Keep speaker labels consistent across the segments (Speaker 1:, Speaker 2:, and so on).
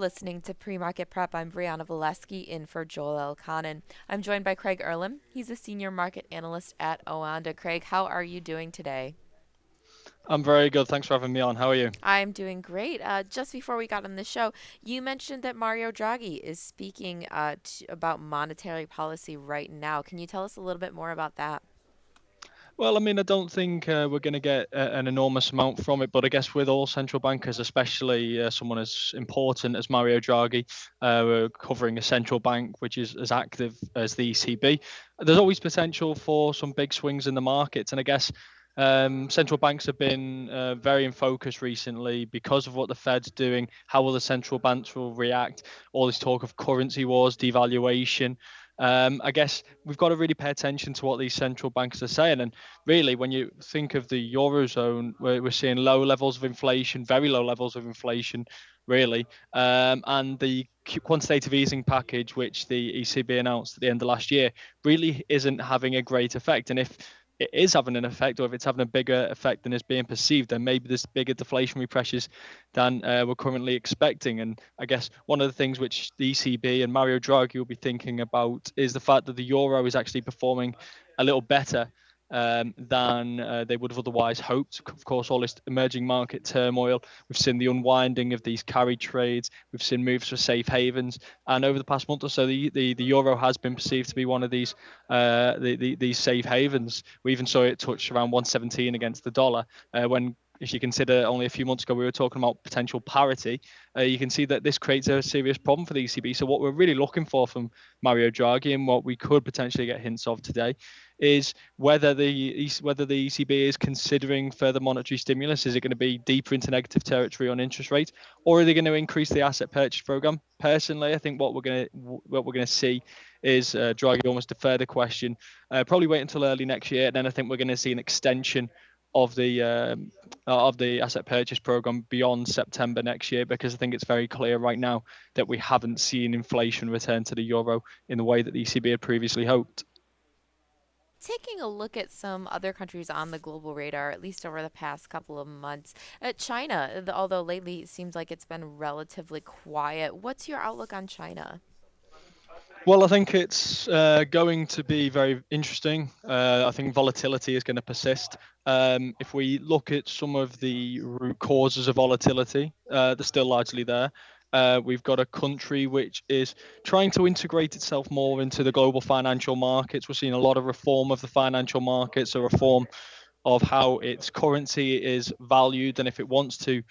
Speaker 1: listening to Pre-Market Prep. I'm Brianna Valesky in for Joel Elconin. I'm joined by Craig Erlam. He's a senior market analyst at Oanda. Craig, how are you doing today?
Speaker 2: I'm very good. Thanks for having me on. How are you?
Speaker 1: I'm doing great. Just before we got on the show, you mentioned that Mario Draghi is speaking about monetary policy right now. Can you tell us a little bit more about that?
Speaker 2: Well, I mean, I don't think we're going to get an enormous amount from it, but I guess with all central bankers, especially someone as important as Mario Draghi, we're covering a central bank which is as active as the ECB. There's always potential for some big swings in the markets, and I guess central banks have been very in focus recently because of what the Fed's doing. How will the central banks will react? All this talk of currency wars, devaluation. I guess we've got to really pay attention to what these central banks are saying. And really, when you think of the Eurozone, we're seeing low levels of inflation, very low levels of inflation, really. And the quantitative easing package, which the ECB announced at the end of last year, really isn't having a great effect. And if it is having an effect, or if it's having a bigger effect than is being perceived, then maybe there's bigger deflationary pressures than we're currently expecting. And I guess one of the things which the ECB and Mario Draghi will be thinking about is the fact that the euro is actually performing a little better than they would have otherwise hoped. Of course, all this emerging market turmoil. We've seen the unwinding of these carry trades. We've seen moves for safe havens, and over the past month or so, the euro has been perceived to be one of these safe havens. We even saw it touch around 117 against the dollar when. If you consider only a few months ago we were talking about potential parity, you can see that this creates a serious problem for the ECB. So what we're really looking for from Mario Draghi, and what we could potentially get hints of today, is whether the ECB is considering further monetary stimulus. Is it going to be deeper into negative territory on interest rates, or are they going to increase the asset purchase program? Personally, I think what we're going to see is Draghi almost defer the question, probably wait until early next year, and then I think we're going to see an extension of the asset purchase program beyond September next year, because I think it's very clear right now that we haven't seen inflation return to the euro in the way that the ECB had previously hoped.
Speaker 1: Taking a look at some other countries on the global radar, at least over the past couple of months, China, although lately it seems like it's been relatively quiet. What's your outlook on China?
Speaker 2: Well, I think it's going to be very interesting. I think volatility is going to persist. If we look at some of the root causes of volatility, they're still largely there. We've got a country which is trying to integrate itself more into the global financial markets. We're seeing a lot of reform of the financial markets, a reform of how its currency is valued, and if it wants to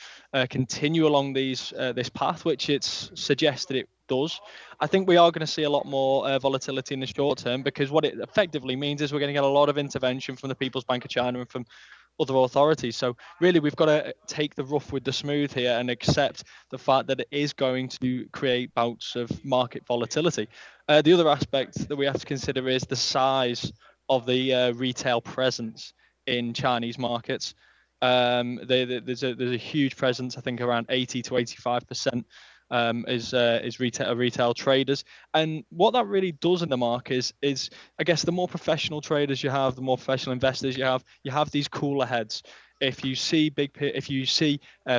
Speaker 2: continue along this path, which it's suggested it does, I think we are going to see a lot more volatility in the short term, because what it effectively means is we're going to get a lot of intervention from the People's Bank of China and from other authorities. So really, we've got to take the rough with the smooth here and accept the fact that it is going to create bouts of market volatility. The other aspect that we have to consider is the size of the retail presence in Chinese markets. There's a huge presence. I think around 80 to 85% is retail traders, and what that really does in the market is I guess the more professional traders you have, the more professional investors you have these cooler heads. If you see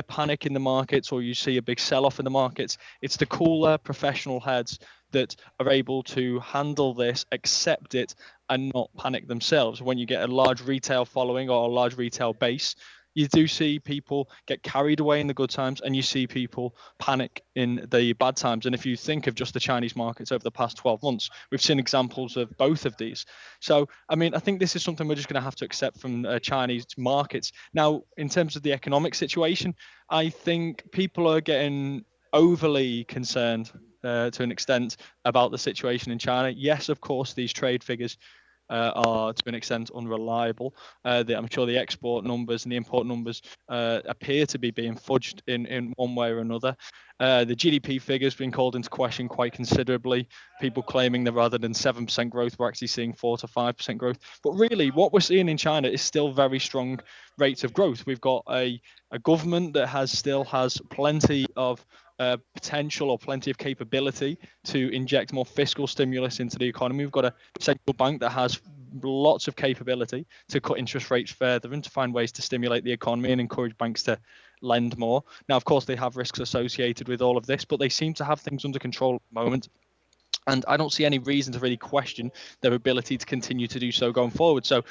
Speaker 2: panic in the markets, or you see a big sell-off in the markets, it's the cooler professional heads that are able to handle this, accept it, and not panic themselves. When you get a large retail following or a large retail base, you do see people get carried away in the good times, and you see people panic in the bad times. And if you think of just the Chinese markets over the past 12 months, we've seen examples of both of these. So, I mean, I think this is something we're just going to have to accept from Chinese markets. Now, in terms of the economic situation, I think people are getting overly concerned to an extent about the situation in China. Yes, of course, these trade figures are to an extent unreliable. I'm sure the export numbers and the import numbers appear to be being fudged in one way or another. The GDP figures been called into question quite considerably. People claiming that rather than 7% growth, we're actually seeing 4 to 5% growth. But really, what we're seeing in China is still very strong rates of growth. We've got a government that still has plenty of potential, or plenty of capability to inject more fiscal stimulus into the economy. We've got a central bank that has lots of capability to cut interest rates further and to find ways to stimulate the economy and encourage banks to lend more. Now, of course, they have risks associated with all of this, but they seem to have things under control at the moment. And I don't see any reason to really question their ability to continue to do so going forward. So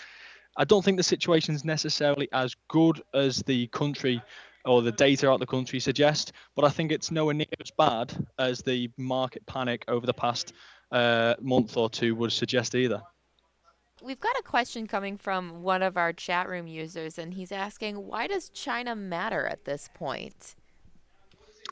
Speaker 2: I don't think the situation is necessarily as good as the country or the data out the country suggest, but I think it's nowhere near as bad as the market panic over the past month or two would suggest either.
Speaker 1: We've got a question coming from one of our chat room users, and he's asking, why does China matter at this point?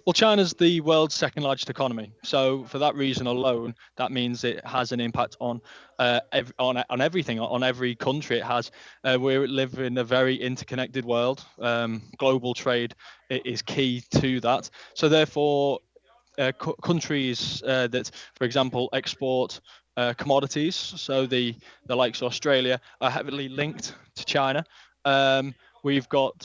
Speaker 2: Well, China's the world's second largest economy, so for that reason alone, that means it has an impact on on everything, on every country. It has. We live in a very interconnected world. Global trade is key to that. So therefore, countries that, for example, export commodities, so the likes of Australia, are heavily linked to China. Um, we've got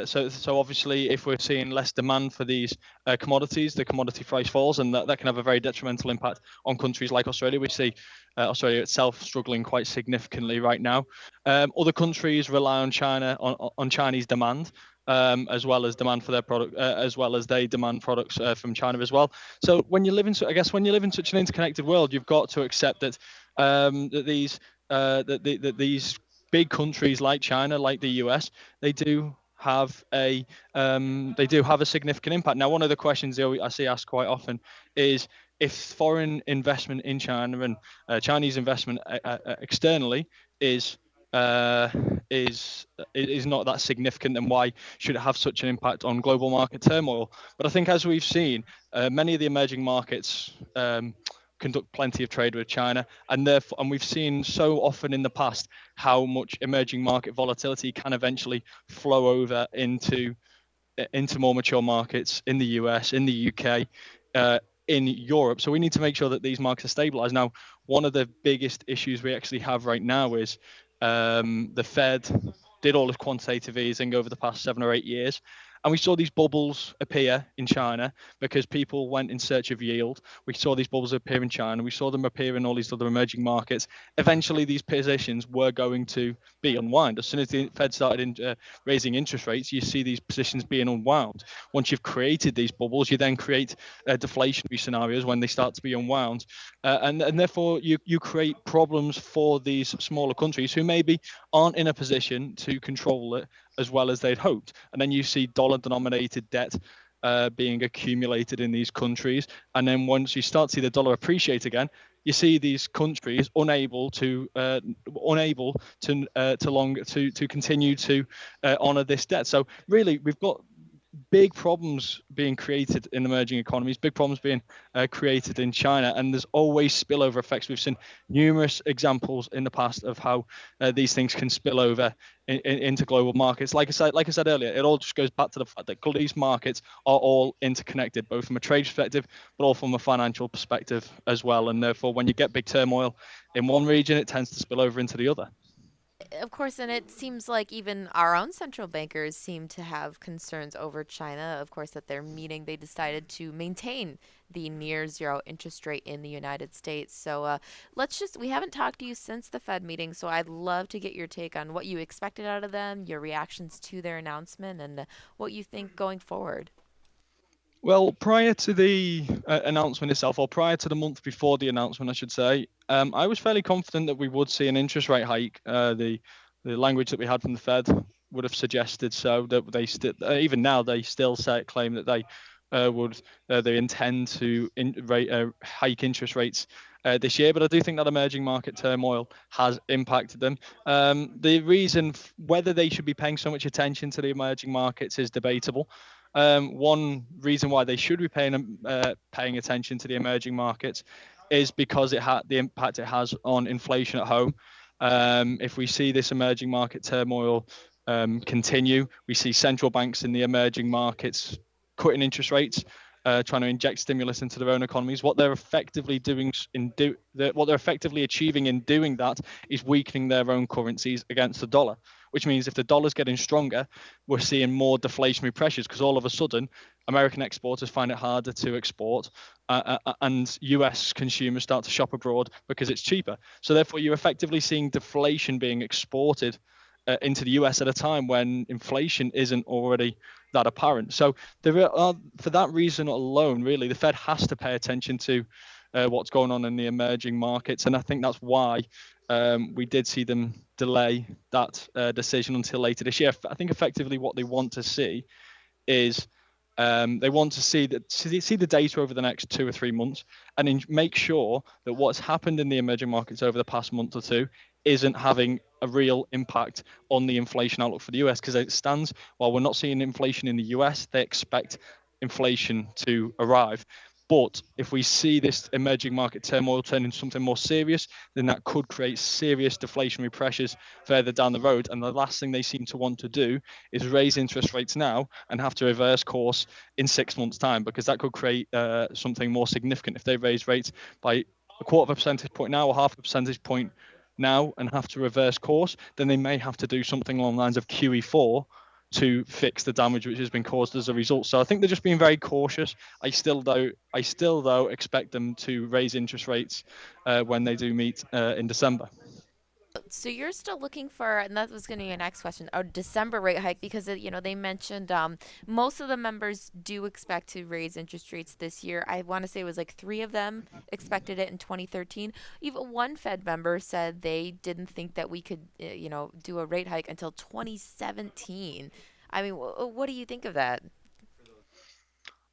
Speaker 2: so obviously if we're seeing less demand for these commodities, the commodity price falls, and that can have a very detrimental impact on countries like Australia. We see Australia itself struggling quite significantly right now. Other countries rely on China on Chinese demand. As well as demand for their product, as well as they demand products from China as well. So when you live in, I guess when you live in such an interconnected world, you've got to accept that that these big countries like China, like the US, they do have a significant impact. Now, one of the questions I see asked quite often is if foreign investment in China and Chinese investment externally is uh, is is not that significant, then why should it have such an impact on global market turmoil? But I think, as we've seen, many of the emerging markets conduct plenty of trade with China, and therefore, and we've seen so often in the past how much emerging market volatility can eventually flow over into more mature markets in the US, in the UK, in Europe. So we need to make sure that these markets are stabilized. Now, one of the biggest issues we actually have right now is the Fed did all this quantitative easing over the past 7 or 8 years. And we saw these bubbles appear in China because people went in search of yield. We saw these bubbles appear in China. We saw them appear in all these other emerging markets. Eventually, these positions were going to be unwind. As soon as the Fed started raising interest rates, you see these positions being unwound. Once you've created these bubbles, you then create deflationary scenarios when they start to be unwound. And therefore, you create problems for these smaller countries who maybe aren't in a position to control it as well as they'd hoped. And then you see dollar denominated debt being accumulated in these countries. And then once you start to see the dollar appreciate again, you see these countries unable to continue to honor this debt. So really, we've got big problems being created in emerging economies, big problems being created in China, and there's always spillover effects. We've seen numerous examples in the past of how these things can spill over into global markets. Like I said earlier, it all just goes back to the fact that these markets are all interconnected, both from a trade perspective, but all from a financial perspective as well. And therefore, when you get big turmoil in one region, it tends to spill over into the other.
Speaker 1: Of course, and it seems like even our own central bankers seem to have concerns over China. Of course, at their meeting, they decided to maintain the near zero interest rate in the United States. So we haven't talked to you since the Fed meeting, so I'd love to get your take on what you expected out of them, your reactions to their announcement, and what you think going forward.
Speaker 2: Well, prior to the announcement itself, or prior to the month before the announcement, I should say, I was fairly confident that we would see an interest rate hike. The language that we had from the Fed would have suggested so. That they still, even now, they still claim that they intend to hike interest rates this year. But I do think that emerging market turmoil has impacted them. The reason whether they should be paying so much attention to the emerging markets is debatable. One reason why they should be paying attention to the emerging markets is because the impact it has on inflation at home. If we see this emerging market turmoil continue, we see central banks in the emerging markets cutting interest rates, trying to inject stimulus into their own economies. What they're effectively achieving in doing that is weakening their own currencies against the dollar, which means if the dollar's getting stronger, we're seeing more deflationary pressures because all of a sudden American exporters find it harder to export, and US consumers start to shop abroad because it's cheaper. So therefore, you're effectively seeing deflation being exported into the US at a time when inflation isn't already that apparent. So there are, for that reason alone, really, the Fed has to pay attention to what's going on in the emerging markets, and I think that's why we did see them delay that decision until later this year. I think effectively what they want to see is they want to see the data over the next 2 or 3 months, and then make sure that what's happened in the emerging markets over the past month or two isn't having a real impact on the inflation outlook for the US. Because as it stands, while we're not seeing inflation in the US, they expect inflation to arrive. But if we see this emerging market turmoil turn into something more serious, then that could create serious deflationary pressures further down the road. And the last thing they seem to want to do is raise interest rates now and have to reverse course in 6 months' time, because that could create something more significant. If they raise rates by a quarter of a percentage point now or half a percentage point now and have to reverse course, then they may have to do something along the lines of QE4 to fix the damage which has been caused as a result. So I think they're just being very cautious. I still though expect them to raise interest rates when they do meet in December.
Speaker 1: So you're still looking for, and that was going to be your next question, a December rate hike because they mentioned most of the members do expect to raise interest rates this year. I want to say it was like three of them expected it in 2013. Even one Fed member said they didn't think that we could, do a rate hike until 2017. I mean, what do you think of that?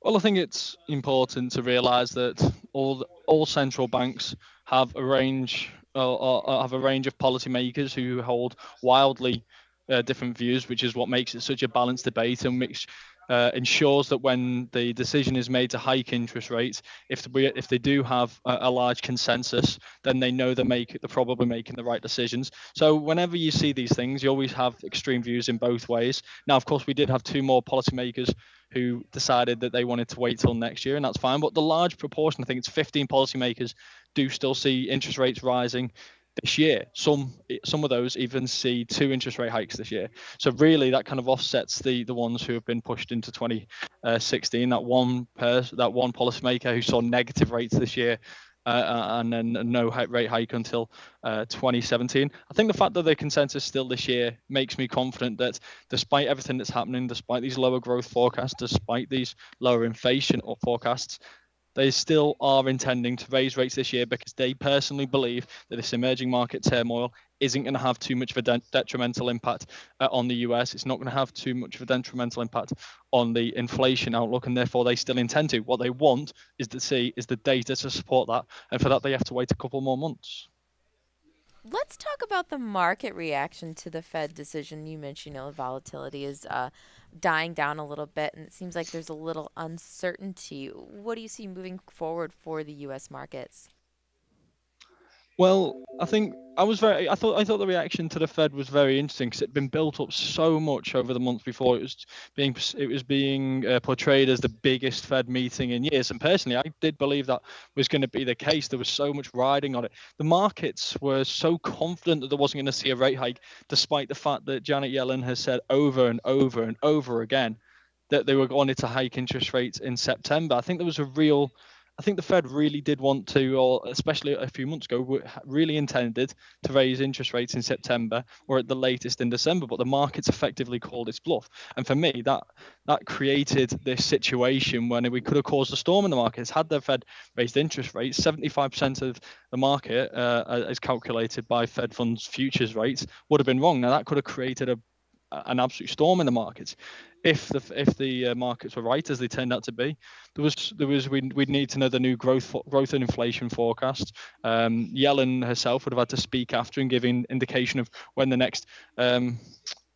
Speaker 2: Well, I think it's important to realise that all central banks have a range or have a range of policymakers who hold wildly different views, which is what makes it such a balanced debate and which ensures that when the decision is made to hike interest rates, if they do have a large consensus, then they know they're probably making the right decisions. So whenever you see these things, you always have extreme views in both ways. Now, of course, we did have two more policymakers who decided that they wanted to wait till next year, and that's fine. But the large proportion, I think it's 15 policymakers, do still see interest rates rising this year. Some of those even see two interest rate hikes this year. So really, that kind of offsets the ones who have been pushed into 2016. That one policymaker who saw negative rates this year. And then no rate hike until 2017. I think the fact that the consensus still this year makes me confident that despite everything that's happening, despite these lower growth forecasts, despite these lower inflation forecasts, they still are intending to raise rates this year because they personally believe that this emerging market turmoil isn't going to have too much of a detrimental impact on the US. It's not going to have too much of a detrimental impact on the inflation outlook, and therefore they still intend to. What they want is the data to support that, and for that they have to wait a couple more months.
Speaker 1: Let's talk about the market reaction to the Fed decision. You mentioned, volatility is dying down a little bit, and it seems like there's a little uncertainty. What do you see moving forward for the U.S. markets?
Speaker 2: Well, I thought the reaction to the Fed was very interesting because it'd been built up so much over the months before. It was being portrayed as the biggest Fed meeting in years, and personally, I did believe that was going to be the case. There was so much riding on it. The markets were so confident that there wasn't going to see a rate hike, despite the fact that Janet Yellen has said over and over and over again that they were going to hike interest rates in September. I think the Fed really did want to, or especially a few months ago, really intended to raise interest rates in September or at the latest in December, but the markets effectively called its bluff. And for me, that created this situation when we could have caused a storm in the markets. Had the Fed raised interest rates, 75% of the market, as calculated by Fed funds futures rates, would have been wrong. Now that could have created an absolute storm in the markets. If the markets were right as they turned out to be, we'd need to know the new growth and inflation forecast. Yellen herself would have had to speak after and give indication of when the next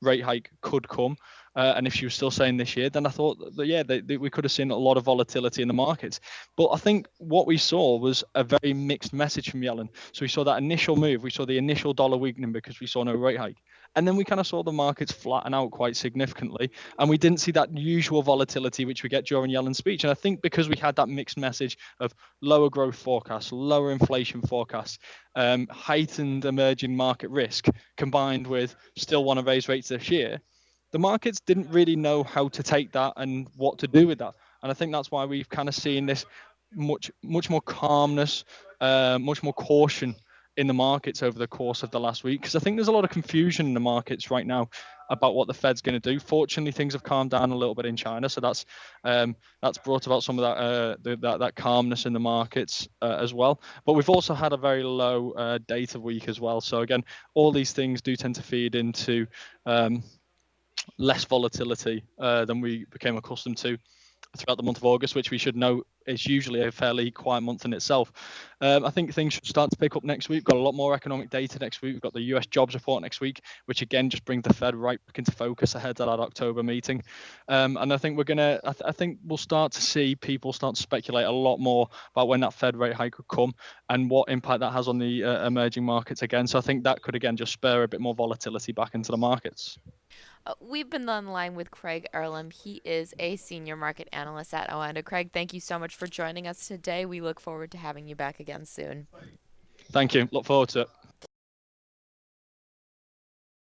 Speaker 2: rate hike could come. And if she was still saying this year, then I thought that yeah, we could have seen a lot of volatility in the markets. But I think what we saw was a very mixed message from Yellen. So we saw that initial move, we saw the initial dollar weakening because we saw no rate hike. And then we kind of saw the markets flatten out quite significantly. And we didn't see that usual volatility which we get during Yellen's speech. And I think because we had that mixed message of lower growth forecasts, lower inflation forecasts, heightened emerging market risk, combined with still want to raise rates this year, the markets didn't really know how to take that and what to do with that. And I think that's why we've kind of seen this much more calmness, much more caution in the markets over the course of the last week. Because I think there's a lot of confusion in the markets right now about what the Fed's going to do. Fortunately, things have calmed down a little bit in China, so that's brought about some of that calmness in the markets as well. But we've also had a very low data week as well. So again, all these things do tend to feed into less volatility than we became accustomed to throughout the month of August, which we should know is usually a fairly quiet month in itself. I think things should start to pick up next week. We've got a lot more economic data next week. We've got the US jobs report next week, which again just brings the Fed right back into focus ahead of that October meeting. And I think I think we'll start to see people start to speculate a lot more about when that Fed rate hike could come and what impact that has on the emerging markets again. So I think that could again just spur a bit more volatility back into the markets.
Speaker 1: We've been on the line with Craig Erlam. He is a senior market analyst at Oanda. Craig, thank you so much for joining us today. We look forward to having you back again soon.
Speaker 2: Thank you. Look forward to it.